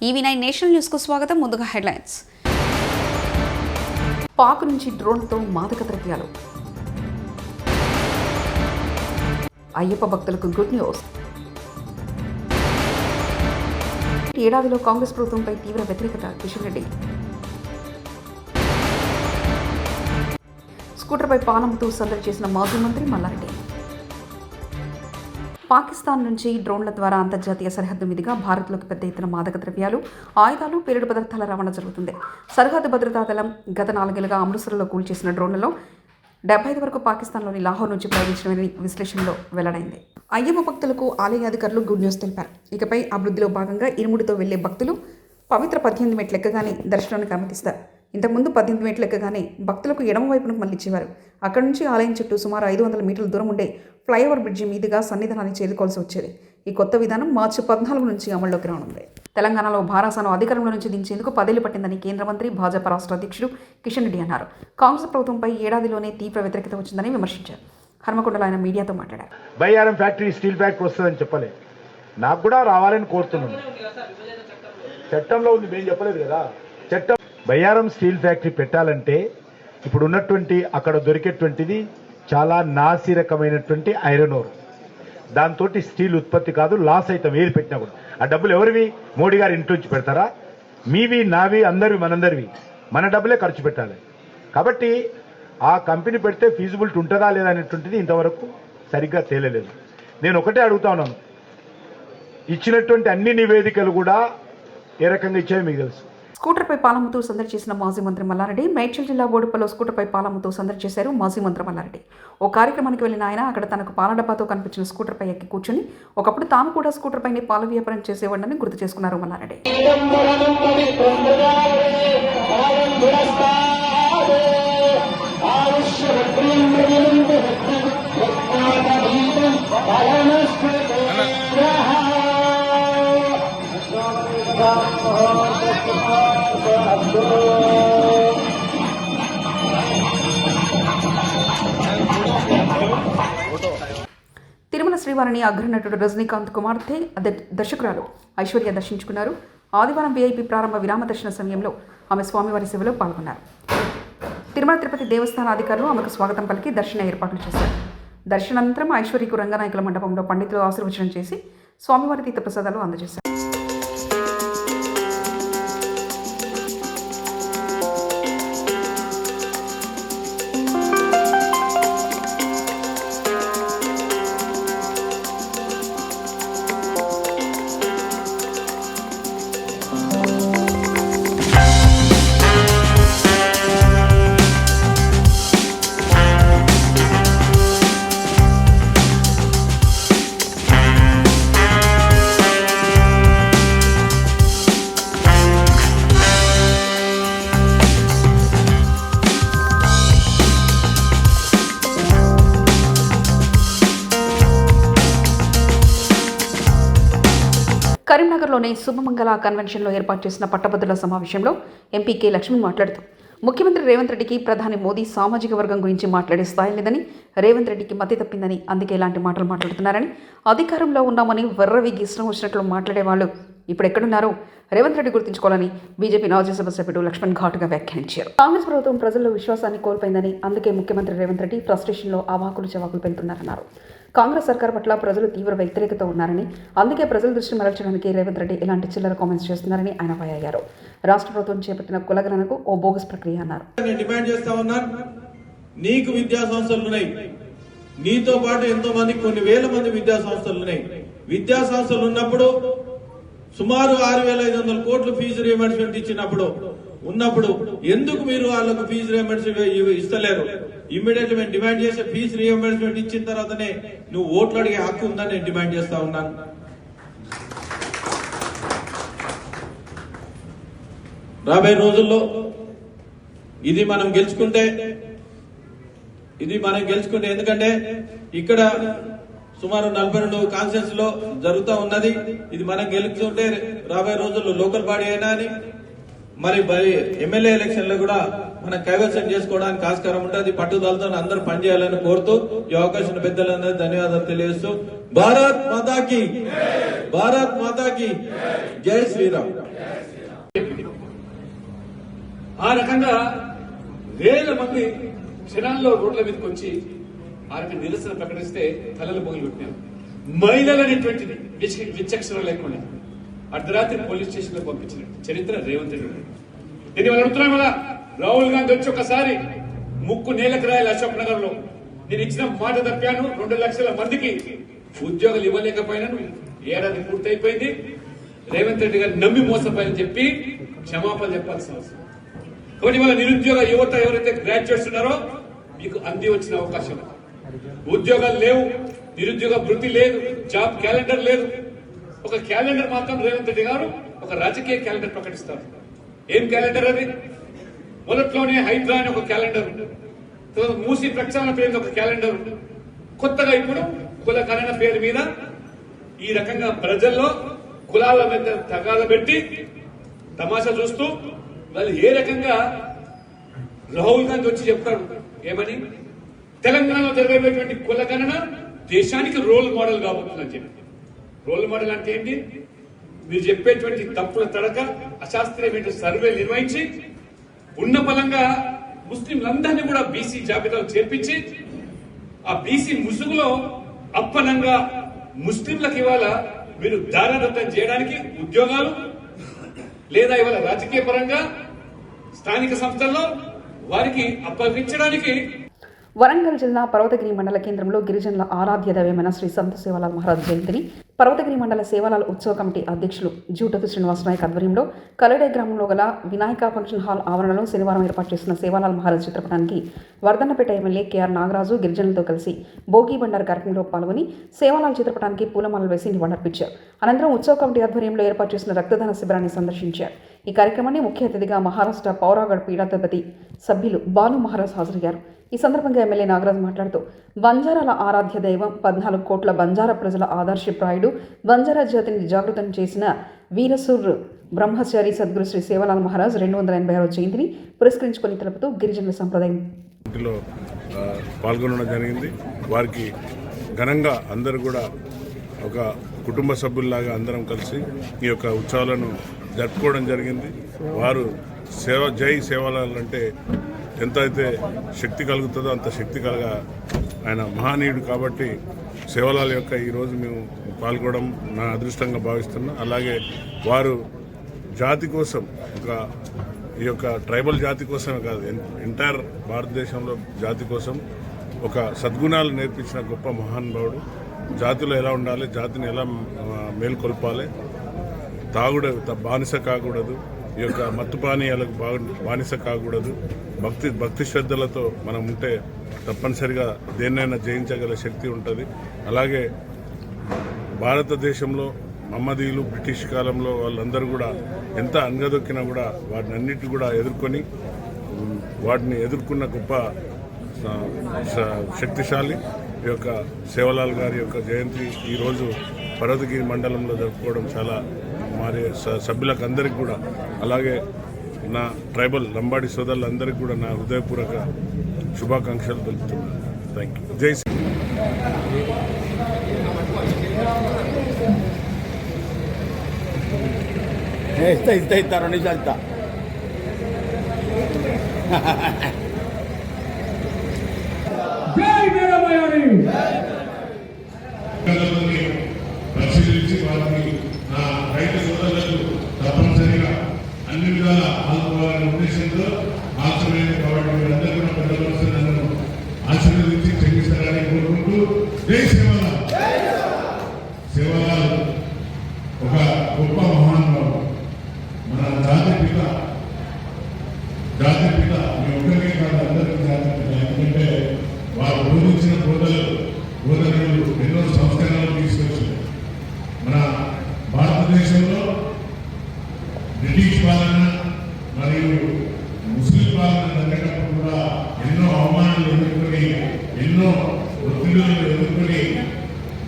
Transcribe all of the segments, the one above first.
EV9 national news కు స్వాగతం. ముందుగా హెడ్లైన్స్. పాక్ నుంచి డ్రోన్లతో మాదక ద్రవ్యాలు. అయ్యప్ప భక్తులకు గుడ్ న్యూస్. ఏడాదిలో కాంగ్రెస్ ప్రభుత్వంపై తీవ్ర వ్యతిరేకత. కిషన్ రెడ్డి. స్కూటర్పై పాలముతో సందడి చేసిన మాజీ మంత్రి మల్లారెడ్డి. పాకిస్తాన్ నుంచి డ్రోన్ల ద్వారా అంతర్జాతీయ సరిహద్దు మీదుగా భారత్లోకి పెద్ద ఎత్తున మాదక ద్రవ్యాలు, ఆయుధాలు, పేలుడు పదార్థాల రవాణా జరుగుతుంది. సరిహద్దు భద్రతా దళం గత 4 ఏళ్లుగా అమృత్సర్లో కూల్చేసిన డ్రోన్లలో 75 వరకు పాకిస్తాన్లోని లాహోర్ నుంచి ప్రయోగించడమని విశ్లేషణలో వెల్లడైంది. అయ్యప్ప భక్తులకు ఆలయ అధికారులు గుడ్ న్యూస్ తెలిపారు. ఇకపై అభివృద్ధిలో భాగంగా ఇరుముడితో వెళ్లే భక్తులు పవిత్ర 18 మెట్లు ఎక్కగానే దర్శనానికి అనుమతిస్తారు. ఇంతకుముందు 18 మెట్లు ఎక్కగానే భక్తులకు ఎడమ వైపునకు మళ్లించేవారు. అక్కడి నుంచి ఆలయం చుట్టూ సుమారు 500 మీటర్ల దూరం ఉండే ఫ్లైఓవర్ బ్రిడ్జి మీదుగా సన్నిధానాన్ని చేరుకోవాల్సి వచ్చేది. ఈ కొత్త విధానం మార్చి 14 నుంచి అమల్లోకి రానుంది. తెలంగాణలో భారాసాను అధికారంలో నుంచి దించేందుకు 10 ఏళ్లు పట్టిందని కేంద్ర మంత్రి, భాజపా రాష్ట్ర అధ్యక్షుడు కిషన్ రెడ్డి అన్నారు. కాంగ్రెస్ ప్రభుత్వంపై ఏడాదిలోనే తీవ్ర వ్యతిరేకత వచ్చిందని విమర్శించారు. హర్మకొండలో ఆయన మీడియాతో మాట్లాడారు. బయ్యారం ఫ్యాక్టరీ స్టీల్ ఫ్యాక్టరీ వస్తుందని చెప్పలే, నాకు కూడా రావాలని కోరుతున్నాను. చట్టంలో ఉంది, మేము చెప్పలేదు కదా. చట్టం బయ్యారం స్టీల్ ఫ్యాక్టరీ పెట్టాలంటే ఇప్పుడు ఉన్నటువంటి అక్కడ దొరికేటువంటిది చాలా నాసి రకమైనటువంటి ఐరన్ ఓర్. దాంతో స్టీల్ ఉత్పత్తి కాదు, లాస్ అవుతాం ఏది పెట్టినా కూడా. ఆ డబ్బులు ఎవరివి? మోడీ గారి ఇంటి నుంచి పెడతారా? మీవి, నావి, అందరివి, మనందరివి. మన డబ్బులే ఖర్చు పెట్టాలి. కాబట్టి ఆ కంపెనీ పెడితే ఫీజిబిలిటీ ఉంటుందా లేదా అనేటువంటిది ఇంతవరకు సరిగ్గా తేలలేదు. నేను ఒకటే అడుగుతా ఉన్నాను, ఇచ్చినటువంటి అన్ని నివేదికలు కూడా ఏ రకంగా ఇచ్చాయో మీకు తెలుసు. స్కూటర్పై పాలముతో సందడి చేసిన మాజీ మంత్రి మల్లారెడ్డి. మేడ్చల్ జిల్లా బోడుపల్లో స్కూటర్పై పాలముతో సందడి చేశారు మాజీ మంత్రి మల్లారెడ్డి. ఓ కార్యక్రమానికి వెళ్లిన ఆయన అక్కడ తనకు పాల డబ్బాతో కనిపించిన స్కూటర్పై ఎక్కి కూర్చుని ఒకప్పుడు తాను కూడా స్కూటర్పైనే పాల వ్యాపారం చేసేవాడని గుర్తు చేసుకున్నారు మల్లారెడ్డి. తిరుమల శ్రీవారిని అగ్రనటుడు రజనీకాంత్ కుమార్తె దర్శకురాలు ఐశ్వర్య దర్శించుకున్నారు. ఆదివారం VIP ప్రారంభ విరామ దర్శన సమయంలో ఆమె స్వామివారి సేవలో పాల్గొన్నారు. తిరుమల తిరుపతి దేవస్థాన అధికారులు ఆమెకు స్వాగతం పలికి దర్శన ఏర్పాట్లు చేశారు. దర్శనానంతరం ఐశ్వర్యకు రంగనాయకుల మండపంలో పండితులు ఆశీర్వచనం చేసి స్వామివారి తీర్థప్రసాదాలు అందజేశారు. కరీంనగర్లోని శుభమంగళ కన్వెన్షన్లో ఏర్పాటు చేసిన పట్టభద్రుల సమావేశంలో ఎంపీ కె లక్ష్మణ్ మాట్లాడుతూ ముఖ్యమంత్రి రేవంత్ రెడ్డికి ప్రధాని మోదీ సామాజిక వర్గం గురించి మాట్లాడే స్థాయి లేదని, రేవంత్ రెడ్డికి మతి తప్పిందని, అందుకే ఇలాంటి మాటలు మాట్లాడుతున్నారని, అధికారంలో ఉన్నామని వెర్రవిగి ఇష్టం వచ్చినట్లు మాట్లాడేవాళ్ళు ఇప్పుడు ఎక్కడున్నారో రేవంత్ రెడ్డి గుర్తుంచుకోవాలని బీజేపీ రాజ్యసభ సభ్యుడు లక్ష్మణ్ ఘాటుగా వ్యాఖ్యానించారు. కాంగ్రెస్ ప్రభుత్వం ప్రజల్లో విశ్వాసాన్ని కోల్పోయిందని, అందుకే ముఖ్యమంత్రి రేవంత్ రెడ్డి ఫ్రస్ట్రేషన్లో అవాకులు చవాకులు పెడుతున్నారన్నారు. కాంగ్రెస్ సర్కార్ పట్ల ప్రజలు తీవ్ర వ్యతిరేకత ఉన్నారని, అందుకే ప్రజల దృష్టి మరల్చడానికి రేవంత్ రెడ్డి ఇలాంటి చిల్లర కామెంట్స్ చేస్తున్నారని ఆయన అయ్యారు. రాష్ట్ర ప్రభుత్వం చేపట్టిన కులగణనకు ఓ బోగస్ ప్రక్రియ అన్నారు. డిమాండ్ చేస్తా ఉన్నారు, నీకు విద్యా సంస్థలు ఉన్నాయి, నీతో పాటు ఎంతో మంది కొన్ని వేల మంది విద్యా సంస్థలు ఉన్నాయి. విద్యా సంస్థలు ఉన్నప్పుడు సుమారు 6,500 కోట్లు ఫీజు రియంబర్స్మెంట్ ఉన్నప్పుడు ఎందుకు మీరు వాళ్ళకు ఫీజు రియంబర్స్మెంట్ ఇస్తలేరు? ఇమ్మీడియట్ మేము డిమాండ్ చేసే ఫీజు రియంబర్స్మెంట్ ఇచ్చిన తర్వాతనే నువ్వు ఓట్లు అడిగే హక్కు ఉందని నేను డిమాండ్ చేస్తా ఉన్నాను. రాబోయే రోజుల్లో ఇది మనం గెలుచుకుంటే ఎందుకంటే ఇక్కడ సుమారు 42 కాన్స్టిట్యూన్స్ లో జరుగుతూ ఉన్నది. ఇది మనం గెలుచుకుంటే రాబోయే రోజుల్లో లోకల్ బాడీ అయినా అని మరి ఎమ్మెల్యే ఎలక్షన్ లో కూడా మనం కైవసం చేసుకోవడానికి ఆస్కారం ఉంటుంది. పట్టుదలతో అందరూ పనిచేయాలని కోరుతూ ఈ అవకాశం పెద్దలందరూ ధన్యవాదాలు తెలియజేస్తూ భారత్ మాతాకి భారత్ మాతాకి జై శ్రీరామ్. ఆ రకంగా వేల మంది క్షణాల్లో రోడ్ల మీదకి వచ్చి ఆ రకంగా నిరసన ప్రకటిస్తే తలలు పొగలు కొట్టినారు. మహిళలు అనేటువంటిది విచక్షణ లేకుండా అర్ధరాత్రి పోలీస్ స్టేషన్ లో పంపించిన చరిత్ర రేవంత్ రెడ్డి. నేను వాళ్ళు అడుగుతున్నాను కదా, రాహుల్ గాంధీ వచ్చి ఒకసారి ముక్కు నేలకు రాయాలి అశోక్ నగర్ లో. నేను ఇచ్చిన మాట తప్పాను, 2 లక్షల మందికి ఉద్యోగాలు ఇవ్వలేకపోయినాను, ఏడాది పూర్తయిపోయింది, రేవంత్ రెడ్డి గారు నమ్మి మోసపోయాలని చెప్పి క్షమాపణ చెప్పాల్సిన అవసరం. కాబట్టి వాళ్ళ నిరుద్యోగ యువత ఎవరైతే గ్రాడ్యుయేట్స్ ఉన్నారో మీకు అంది వచ్చిన అవకాశం. ఉద్యోగాలు లేవు, నిరుద్యోగ వృత్తి లేదు, జాబ్ క్యాలెండర్ లేదు. ఒక క్యాలెండర్ మాత్రం రేవంత్ రెడ్డి గారు ఒక రాజకీయ క్యాలెండర్ ప్రకటిస్తారు. ఏం క్యాలెండర్ అది? మొదట్లోనే హైడ్రా అని ఒక క్యాలెండర్, మూసి ప్రక్షాళన పేరు ఒక క్యాలెండర్, కొత్తగా ఇప్పుడు కుల గణన పేరు మీద ఈ రకంగా ప్రజల్లో కులాల మీద తగాద పెట్టి తమాషా చూస్తూ వాళ్ళు ఏ రకంగా రాహుల్ గాంధీ వచ్చి చెప్తాడు ఏమని, తెలంగాణలో జరగబోయేటువంటి కుల గణన దేశానికి రోల్ మోడల్ కాబోతుందని చెప్పి. రోల్ మోడల్ అంటే ఏంటి? మీరు చెప్పేటువంటి తప్పుల తడక అశాస్త్రీయమైన సర్వే నిర్వహించి ఉన్న బలంగా ముస్లింలందరినీ కూడా బీసీ జాబితాలో చేర్పించి ఆ బీసీ ముసుగులో అప్పనంగా ముస్లింలకు ఇవాళ మీరు దారదత్తం చేయడానికి ఉద్యోగాలు లేదా ఇవాళ రాజకీయ పరంగా స్థానిక సంస్థల్లో వారికి అప్పగించడానికి. వరంగల్ జిల్లా పర్వతగిరి మండల కేంద్రంలో గిరిజనుల ఆరాధ్య దైవమైన శ్రీ సంత సేవాలాల్ మహారాజ్ జయంతిని పర్వతగిరి మండల సేవాలాల్ ఉత్సవ కమిటీ అధ్యక్షులు జూటతు శ్రీనివాస నాయక్ ఆధ్వర్యంలో కలడే గ్రామంలో గల వినాయక ఫంక్షన్ హాల్ ఆవరణలో శనివారం ఏర్పాటు చేసిన సేవాలాల్ మహారాజ్ చిత్రపటానికి వర్ధన్నపేట ఎమ్మెల్యే కేఆర్ నాగరాజు గిరిజనులతో కలిసి భోగి బండారు కార్యక్రమంలో పాల్గొని సేవాలాల్ చిత్రపటానికి పూలమాలలు వేసి నివాళులర్పించారు. అనంతరం ఉత్సవ కమిటీ ఆధ్వర్యంలో ఏర్పాటు చేసిన రక్తదాన శిబిరాన్ని సందర్శించారు. ఈ కార్యక్రమాన్ని ముఖ్య అతిథిగా మహారాష్ట్ర పౌరాగఢ్ పీఠాధిపతి సభ్యులు బాలు మహారాజ్ హాజరయ్యారు. ఈ సందర్భంగా ఎమ్మెల్యే నాగరాజు మాట్లాడుతూ బంజారాల ఆరాధ్య దైవం 14 కోట్ల బంజారా ప్రజల ఆదర్శప్రాయుడు బంజారా జాతిని జాగృతం చేసిన వీరసూర్ బ్రహ్మచారి సద్గురు శ్రీ సేవాలాల్ మహారాజ్ 286వ జయంతిని పురస్కరించుకొని తెలుపుతూ గిరిజనుల సంప్రదాయం పాల్గొనడం జరిగింది. వారికి ఘనంగా అందరూ కూడా ఒక కుటుంబ సభ్యుల్లాగా అందరం కలిసి ఈ యొక్క ఉత్సవాలను జరుపుకోవడం జరిగింది. వారు జై సేవాలాల్ అంటే ఎంత అయితే శక్తి కలుగుతుందో అంత శక్తి ఆయన మహనీయుడు కాబట్టి సేవాలాల్ యొక్క ఈరోజు మేము పాల్గొనడం నా అదృష్టంగా భావిస్తున్నా. అలాగే వారు జాతి కోసం ఈ యొక్క ట్రైబల్ జాతి కోసమే కాదు, ఎంటైర్ భారతదేశంలో జాతి కోసం ఒక సద్గుణాలు నేర్పించిన గొప్ప మహానుభావుడు. జాతిలో ఎలా ఉండాలి, జాతిని ఎలా మేల్కొల్పాలి, బానిస కాకూడదు, ఈ యొక్క మత్తు పానీయాలకు బానిస కాకూడదు, భక్తి శ్రద్ధలతో మనం ఉంటే తప్పనిసరిగా దేన్నైనా జయించగల శక్తి ఉంటుంది. అలాగే భారతదేశంలో మహమ్మదీయులు బ్రిటిష్ కాలంలో వాళ్ళందరూ కూడా ఎంత అంగదొక్కినా కూడా వాటిని అన్నిటి కూడా వాటిని ఎదుర్కొన్న గొప్ప శక్తిశాలి ఈ యొక్క సేవాలాల్ గారి యొక్క జయంతి ఈరోజు పర్వతగిరి మండలంలో జరుపుకోవడం చాలా మరి సభ్యులకు అందరికీ కూడా, అలాగే నా ట్రైబల్ లంబాడి సోదరులందరికీ కూడా నా హృదయపూర్వక శుభాకాంక్షలు తెలుపుతున్నాను. Thank you. జై శ్రీ. ఇస్తా 2 నిమిషాలు ఇస్తా. పరిశీలించి వారికి నా రైతు సోదరులకు తప్పనిసరిగా అన్ని విధాల ఆదుకోవాలనే ఉద్దేశంతో ఆశ్రమైంది కాబట్టి మీరందరూ కూడా పెద్ద మనసులను ఆశీర్వదించి చెల్లిస్తారని కోరుకుంటూ జై సేవాలాల్. సేవాలాల్ ఒక గొప్ప మహానుభావుడు, మన జాతి పిత మీ ఒక్కరికే కాదు అందరికీ జాతి పిత. ఎందుకంటే వారు బోధించిన బోధనలు ఎన్నో సంస్కరణలు తీసుకొచ్చారు. మన భారతదేశంలో బ్రిటిష్ పాలన మరియు ముస్లిం పాలన జరిగినప్పుడు కూడా ఎన్నో అవమానాలు ఎదుర్కొని, ఎన్నో ఒత్తిడులను ఎదుర్కొని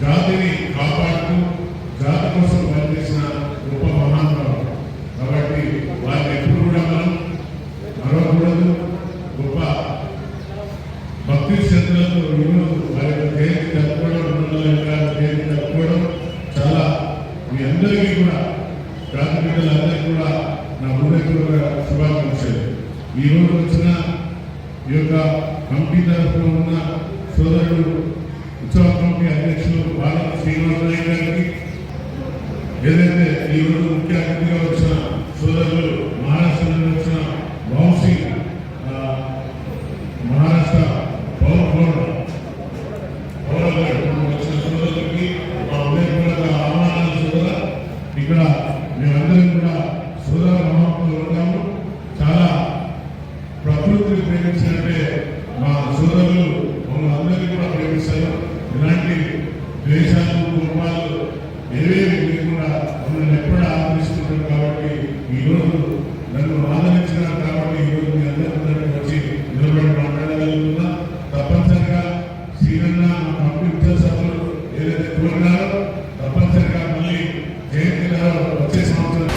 జాతిని కాపాడుతూ జాతి కోసం పనిచేసిన గొప్ప మహానుభావుడు. కాబట్టి వారిని ఎప్పుడు కూడా మనం మరవకూడదు. గొప్ప భక్తి శ్రద్ధలతో ఈరోజు వారి యొక్క జయంతి జరుపుకోవడం 200 ఎకరాల జయంతి నా హృదయపూర్వక శుభాకాంక్షలు. ఈ రోజు వచ్చిన ఈ యొక్క కమిటీ తరఫున ఉన్న సోదరుడు ఉత్సవ కమిటీ అధ్యక్షులు బాల శ్రీనివాసరావు గారికి, ఏదైతే ఈ రోజు ముఖ్య అతిథిగా వచ్చిన సోదరులు మహారాష్ట్ర నుండి వచ్చిన వంశీ, మహారాష్ట్ర వచ్చిన సోదరులకి మా హృదయపూర్వక ఆహ్వానాలు. సోదర, ఇక్కడ మేమందరం కూడా సోదర మహాత్ములు ఉంటాము. చాలా ప్రకృతిని ప్రేమించినట్టే మా సోదరులు మమ్మల్ని అందరికీ కూడా ప్రేమిస్తారు. ఇలాంటి ద్వేషాలు, కుటుంబాలు ఏవేవి లేకుండా మమ్మల్ని ఎప్పుడూ ఆదరిస్తుంటారు. కాబట్టి ఈరోజు నన్ను ఆదరించినారు కాబట్టి ఈరోజు మీ అందరికీ వచ్చి నిలబడి మాట్లాడగలుగుతున్నా. తప్పనిసరిగా శ్రీరన్న మా కమిటీ ఉద్యోగ సభ్యులు ఏదైతే కోరినారో తప్పనిసరిగా మళ్ళీ జయంతి గారు వచ్చే సంవత్సరం.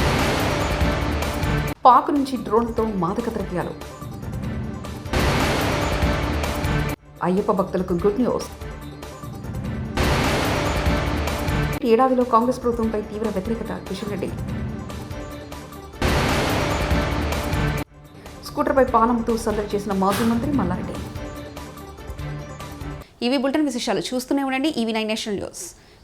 పాక్ నుంచి డ్రోన్లతో మాదక ద్రవ్యాలు. అయ్యప్ప భక్తులకు గుడ్ న్యూస్. ఏడాదిలో కాంగ్రెస్ ప్రభుత్వంపై తీవ్ర వ్యతిరేకత. కిషన్ రెడ్డి స్కూటర్పై పానముతూ సందడి చేసిన మాజీ మంత్రి మల్లారెడ్డి. ఇవి బులెటిన్ విశేషాలు. చూస్తూనే ఉండండి EV9 నేషనల్ న్యూస్.